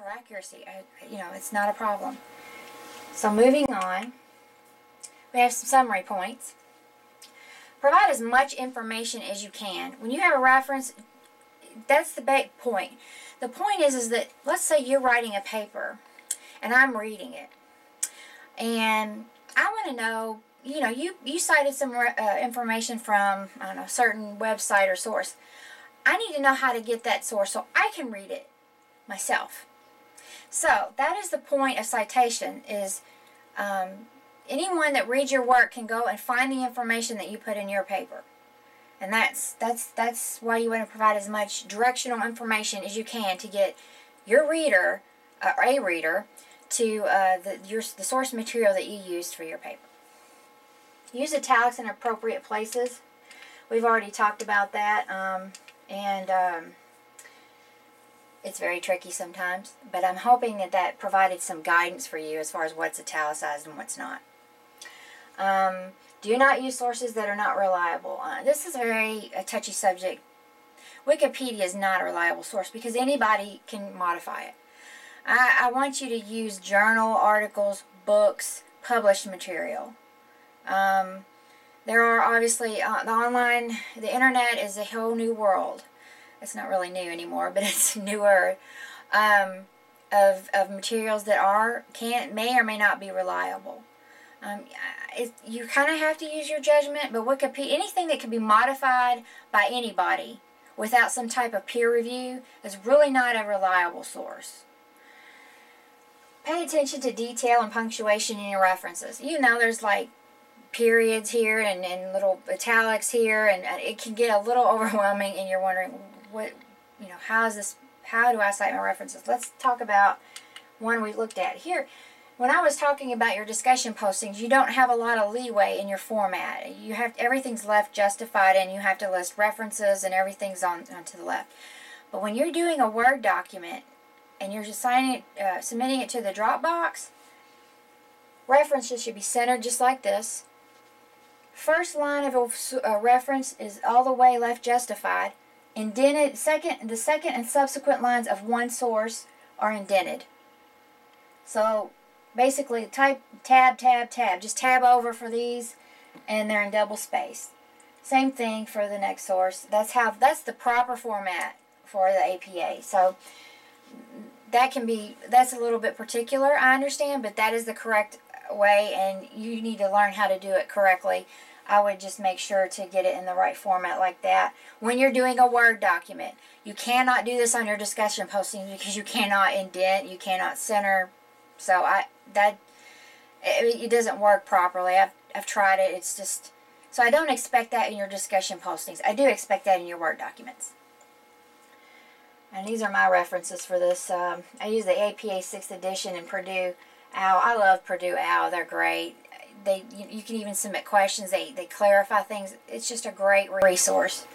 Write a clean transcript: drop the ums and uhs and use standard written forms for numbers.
or accuracy. It's not a problem. So moving on, we have some summary points. Provide as much information as you can. When you have a reference, that's the big point. The point is that, let's say you're writing a paper and I'm reading it, and I want to know, you cited some information from, I don't know, a certain website or source. I need to know how to get that source so I can read it myself. So that is the point of citation, is anyone that reads your work can go and find the information that you put in your paper. And that's why you want to provide as much directional information as you can to get your reader, a reader, to the source material that you used for your paper. Use italics in appropriate places. We've already talked about that, it's very tricky sometimes, but I'm hoping that provided some guidance for you as far as what's italicized and what's not. Do not use sources that are not reliable. This is a touchy subject. Wikipedia is not a reliable source because anybody can modify it. I want you to use journal articles, books, published material. There are obviously, the internet is a whole new world. It's not really new anymore, but it's newer, of materials that may or may not be reliable. You kind of have to use your judgment, but Wikipedia, anything that can be modified by anybody without some type of peer review is really not a reliable source. Pay attention to detail and punctuation in your references. There's like periods here and little italics here, and it can get a little overwhelming, and you're wondering, how do I cite my references? Let's talk about one we looked at here. When I was talking about your discussion postings, you don't have a lot of leeway in your format. Everything's left justified, and you have to list references, and everything's on to the left. But when you're doing a Word document and you're just submitting it to the Dropbox, references should be centered just like this. First line of a reference is all the way left justified. Indented. The second and subsequent lines of one source are indented. So basically, type tab, tab, tab. Just tab over for these, and they're in double space. Same thing for the next source. That's the proper format for the APA. So that's a little bit particular, I understand, but that is the correct way, and you need to learn how to do it correctly. I would just make sure to get it in the right format like that. When you're doing a Word document, you cannot do this on your discussion postings because you cannot indent, you cannot center. So it doesn't work properly. I've tried it. It's just, so I don't expect that in your discussion postings. I do expect that in your Word documents. And these are my references for this. I use the APA 6th edition and Purdue OWL. I love Purdue OWL. They're great. You can even submit questions. They clarify things. It's just a great resource.